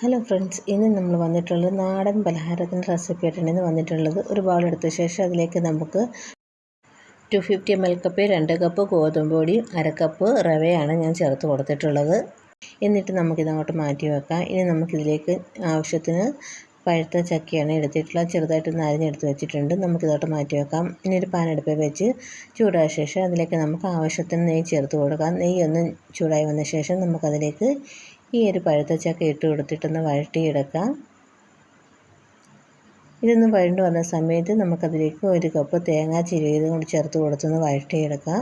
Hello friends, ഇന്ന് നമ്മൾ വന്നിട്ടുള്ളത് നാടൻ പലഹാരത്തിൻ്റെ റെസിപ്പി ആയിട്ടാണ് വന്നിട്ടുള്ളത്. ഒരു ബൗൾ എടുത്ത ശേഷം അതിലേക്ക് നമുക്ക് 250 ml കപ്പ് 2 കപ്പ് ഗോതമ്പ് പൊടി, 1/2 കപ്പ് റവയാണ് ഞാൻ ചേർത്ത് കൊടുത്തിട്ടുള്ളത്. എന്നിട്ട് നമുക്കിതങ്ങോട്ട് മാറ്റി വെക്കാം. ഇനി നമുക്കിതിലേക്ക് ആവശ്യത്തിന് പഴുത്ത ചക്കയാണ് എടുത്തിട്ടുള്ളത്. ചെറുതായിട്ടൊന്ന് അരിഞ്ഞെടുത്ത് വെച്ചിട്ടുണ്ട്. നമുക്കിതോട്ട് മാറ്റി വെക്കാം. ഇനി ഒരു പാൻ അടുപ്പിൽ വെച്ച് ചൂടായ ശേഷം അതിലേക്ക് നമുക്ക് ആവശ്യത്തിന് നെയ്യ് ചേർത്ത് കൊടുക്കാം. നെയ്യ് ഒന്ന് ചൂടായി വന്ന ശേഷം നമുക്കതിലേക്ക് ഈ ഒരു പഴുത്ത ചക്ക ഇട്ട് കൊടുത്തിട്ടൊന്ന് വഴറ്റിയെടുക്കാം. ഇതൊന്ന് വഴണ്ട് വന്ന സമയത്ത് നമുക്കതിലേക്ക് 1 കപ്പ് തേങ്ങ ചിരവിയത് കൊണ്ട് ചേർത്ത് കൊടുത്തൊന്ന് വഴറ്റിയെടുക്കാം.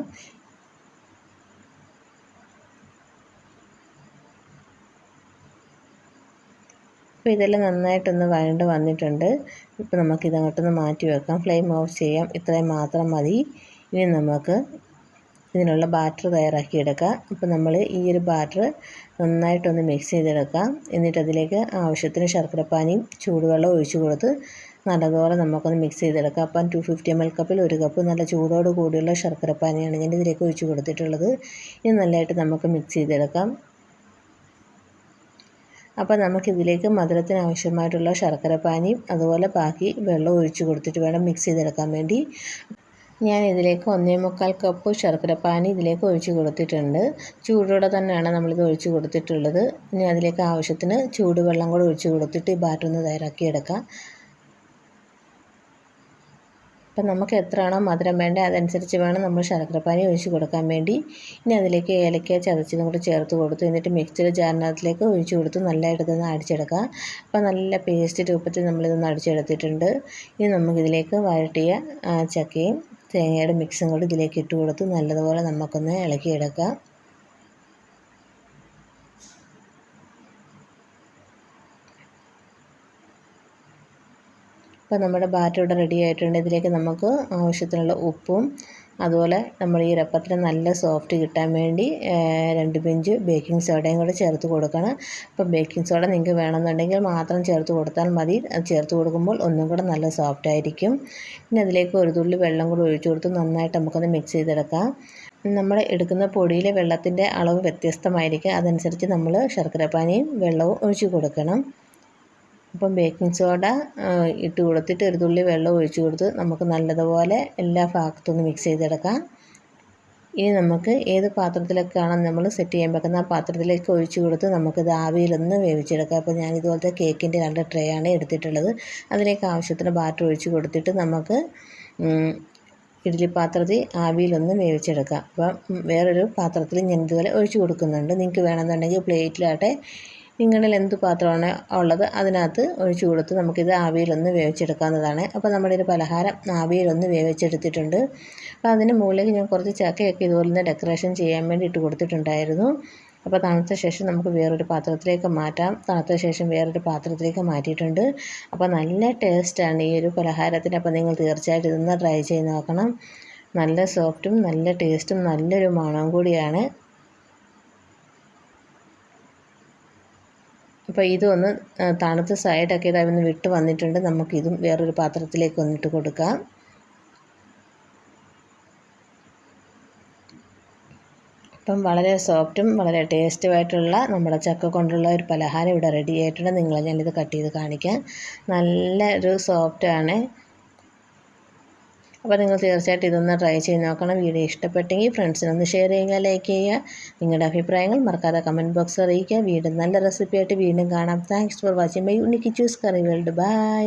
അപ്പോൾ ഇതെല്ലാം നന്നായിട്ടൊന്ന് വഴണ്ട് വന്നിട്ടുണ്ട്. ഇപ്പോൾ നമുക്കിതങ്ങോട്ടൊന്ന് മാറ്റി വെക്കാം. ഫ്ലെയിം ഓഫ് ചെയ്യാം. ഇത്രയും മാത്രം മതി. ഇനി നമുക്ക് ഇതിനുള്ള ബാറ്റർ തയ്യാറാക്കിയെടുക്കാം. അപ്പോൾ നമ്മൾ ഈ ഒരു ബാറ്റർ നന്നായിട്ടൊന്ന് മിക്സ് ചെയ്തെടുക്കാം. എന്നിട്ട് അതിലേക്ക് ആവശ്യത്തിന് ശർക്കരപ്പാനിയും ചൂടുവെള്ളം ഒഴിച്ചു കൊടുത്ത് നല്ലതുപോലെ നമുക്കൊന്ന് മിക്സ് ചെയ്തെടുക്കാം. അപ്പം 250 ml കപ്പിൽ 1 കപ്പ് നല്ല ചൂടോട് കൂടിയുള്ള ശർക്കരപ്പാനിയാണ് ഞാൻ ഇതിലേക്ക് ഒഴിച്ചു കൊടുത്തിട്ടുള്ളത്. ഇനി നല്ലതായിട്ട് നമുക്ക് മിക്സ് ചെയ്തെടുക്കാം. അപ്പോൾ നമുക്കിതിലേക്ക് മധുരത്തിന് ആവശ്യമായിട്ടുള്ള ശർക്കരപ്പാനിയും അതുപോലെ ബാക്കി വെള്ളം ഒഴിച്ചു കൊടുത്തിട്ട് വേണം മിക്സ് ചെയ്തെടുക്കാൻ വേണ്ടി. ഞാൻ ഇതിലേക്ക് 1.25 കപ്പ് ശർക്കരപ്പാനി ഇതിലേക്ക് ഒഴിച്ച് കൊടുത്തിട്ടുണ്ട്. ചൂടോടെ തന്നെയാണ് നമ്മളിത് ഒഴിച്ച് കൊടുത്തിട്ടുള്ളത്. ഇനി അതിലേക്ക് ആവശ്യത്തിന് ചൂടുവെള്ളം കൂടെ ഒഴിച്ച് കൊടുത്തിട്ട് ഈ ബാറ്റർ ഒന്ന് തയ്യാറാക്കിയെടുക്കാം. അപ്പം നമുക്ക് എത്രയാണോ മധുരം വേണ്ടത് അതനുസരിച്ച് വേണം നമ്മൾ ശർക്കരപ്പാനി ഒഴിച്ച് കൊടുക്കാൻ വേണ്ടി. ഇനി അതിലേക്ക് ഏലക്ക ചതച്ചതും കൂടി ചേർത്ത് കൊടുത്തു. എന്നിട്ട് മിക്സിയുടെ ജാറിനകത്തിലേക്ക് ഒഴിച്ച് കൊടുത്ത് നല്ലതായിട്ട് ഇതൊന്ന് അടിച്ചെടുക്കാം. അപ്പോൾ നല്ല പേസ്റ്റ് രൂപത്തിൽ നമ്മളിതൊന്ന് അടിച്ചെടുത്തിട്ടുണ്ട്. ഇനി നമുക്കിതിലേക്ക് വഴറ്റിയ ചക്കയും തേങ്ങയുടെ മിക്സും കൂടി ഇതിലേക്ക് ഇട്ട് കൊടുത്ത് നല്ലതുപോലെ നമുക്കൊന്ന് ഇളക്കിയെടുക്കാം. അപ്പോൾ നമ്മുടെ ബാറ്റർ ഇവിടെ റെഡി ആയിട്ടുണ്ട്. ഇതിലേക്ക് നമുക്ക് ആവശ്യത്തിനുള്ള ഉപ്പും അതുപോലെ നമ്മൾ ഈ രപ്പത്തിന് നല്ല സോഫ്റ്റ് കിട്ടാൻ വേണ്ടി 2 പിഞ്ച് ബേക്കിംഗ് സോഡയും കൂടെ ചേർത്ത് കൊടുക്കണം. അപ്പോൾ ബേക്കിംഗ് സോഡ നിങ്ങൾക്ക് വേണമെന്നുണ്ടെങ്കിൽ മാത്രം ചേർത്ത് കൊടുത്താൽ മതി. അത് ചേർത്ത് കൊടുക്കുമ്പോൾ ഒന്നും കൂടെ നല്ല സോഫ്റ്റ് ആയിരിക്കും. പിന്നെ അതിലേക്ക് ഒരു തുള്ളി വെള്ളം കൂടി ഒഴിച്ചു കൊടുത്ത് നന്നായിട്ട് നമുക്കൊന്ന് മിക്സ് ചെയ്തെടുക്കാം. നമ്മൾ എടുക്കുന്ന പൊടിയിലെ വെള്ളത്തിൻ്റെ അളവ് വ്യത്യസ്തമായിരിക്കും. അതനുസരിച്ച് നമ്മൾ ശർക്കരപ്പാനിയും വെള്ളവും ഒഴിച്ചു കൊടുക്കണം. അപ്പം ബേക്കിംഗ് സോഡ ഇട്ട് കൊടുത്തിട്ട് ഒരു തുള്ളി വെള്ളം ഒഴിച്ച് കൊടുത്ത് നമുക്ക് നല്ലതുപോലെ എല്ലാ ഭാഗത്തുനിന്ന് മിക്സ് ചെയ്തെടുക്കാം. ഇനി നമുക്ക് ഏത് പാത്രത്തിലേക്കാണ് നമ്മൾ സെറ്റ് ചെയ്യാൻ വെക്കുന്ന ആ പാത്രത്തിലേക്ക് ഒഴിച്ച് കൊടുത്ത് നമുക്കിത് ആവിയിലൊന്ന് വേവിച്ചെടുക്കാം. അപ്പോൾ ഞാൻ ഇതുപോലത്തെ കേക്കിൻ്റെ 2 ട്രേ ആണ് എടുത്തിട്ടുള്ളത്. അതിലേക്ക് ആവശ്യത്തിന് ബാറ്റർ ഒഴിച്ച് കൊടുത്തിട്ട് നമുക്ക് ഇഡ്ഡലി പാത്രത്തിൽ ആവിയിലൊന്ന് വേവിച്ചെടുക്കാം. അപ്പം വേറൊരു പാത്രത്തിൽ ഞാൻ ഇതുപോലെ ഒഴിച്ച് കൊടുക്കുന്നുണ്ട്. നിങ്ങൾക്ക് വേണമെന്നുണ്ടെങ്കിൽ പ്ലേറ്റിലാട്ടെ നിങ്ങളിൽ എന്ത് പാത്രമാണ് ഉള്ളത് അതിനകത്ത് ഒഴിച്ചു കൊടുത്ത് നമുക്കിത് ആവിയിലൊന്ന് വേവിച്ചെടുക്കാവുന്നതാണ്. അപ്പോൾ നമ്മുടെ ഒരു പലഹാരം ആവിയിലൊന്ന് വേവിച്ചെടുത്തിട്ടുണ്ട്. അപ്പോൾ അതിന് മുകളിലേക്ക് ഞാൻ കുറച്ച് ചക്കയൊക്കെ ഇതുപോലെ ഡെക്കറേഷൻ ചെയ്യാൻ വേണ്ടി ഇട്ട് കൊടുത്തിട്ടുണ്ടായിരുന്നു. അപ്പോൾ തണുത്ത ശേഷം നമുക്ക് വേറൊരു പാത്രത്തിലേക്ക് മാറ്റാം. തണുത്ത ശേഷം വേറൊരു പാത്രത്തിലേക്ക് മാറ്റിയിട്ടുണ്ട്. അപ്പോൾ നല്ല ടേസ്റ്റാണ് ഈ ഒരു പലഹാരത്തിന്. അപ്പോൾ നിങ്ങൾ തീർച്ചയായിട്ടും ഇതൊന്ന് ട്രൈ ചെയ്ത് നോക്കണം. നല്ല സോഫ്റ്റും നല്ല ടേസ്റ്റും നല്ലൊരു മണവും കൂടിയാണ്. അപ്പോൾ ഇതൊന്ന് തണുത്ത സൈഡൊക്കെ ഇതൊന്ന് വിട്ട് വന്നിട്ടുണ്ട്. നമുക്കിതും വേറൊരു പാത്രത്തിലേക്ക് ഒന്നിട്ട് കൊടുക്കാം. അപ്പം വളരെ സോഫ്റ്റും വളരെ ടേസ്റ്റുമായിട്ടുള്ള നമ്മുടെ ചക്ക കൊണ്ടുള്ള ഒരു പലഹാരം ഇവിടെ റെഡി ആയിട്ടുണ്ട്. നിങ്ങളെ ഞാനിത് കട്ട് ചെയ്ത് കാണിക്കാം. നല്ലൊരു സോഫ്റ്റാണ്. അപ്പോൾ നിങ്ങൾ തീർച്ചയായിട്ടും ഇതൊന്ന് ട്രൈ ചെയ്ത് നോക്കണം. വീഡിയോ ഇഷ്ടപ്പെട്ടെങ്കിൽ ഫ്രണ്ട്സിനൊന്ന് ഷെയർ ചെയ്യുക, ലൈക്ക് ചെയ്യുക. നിങ്ങളുടെ അഭിപ്രായങ്ങൾ മറക്കാതെ കമൻറ്റ് ബോക്സ് അറിയിക്കുക. വീണ്ടും നല്ല റെസിപ്പിയായിട്ട് വീണ്ടും കാണാം. Thanks for watching my unique Kitchu's curry world. By.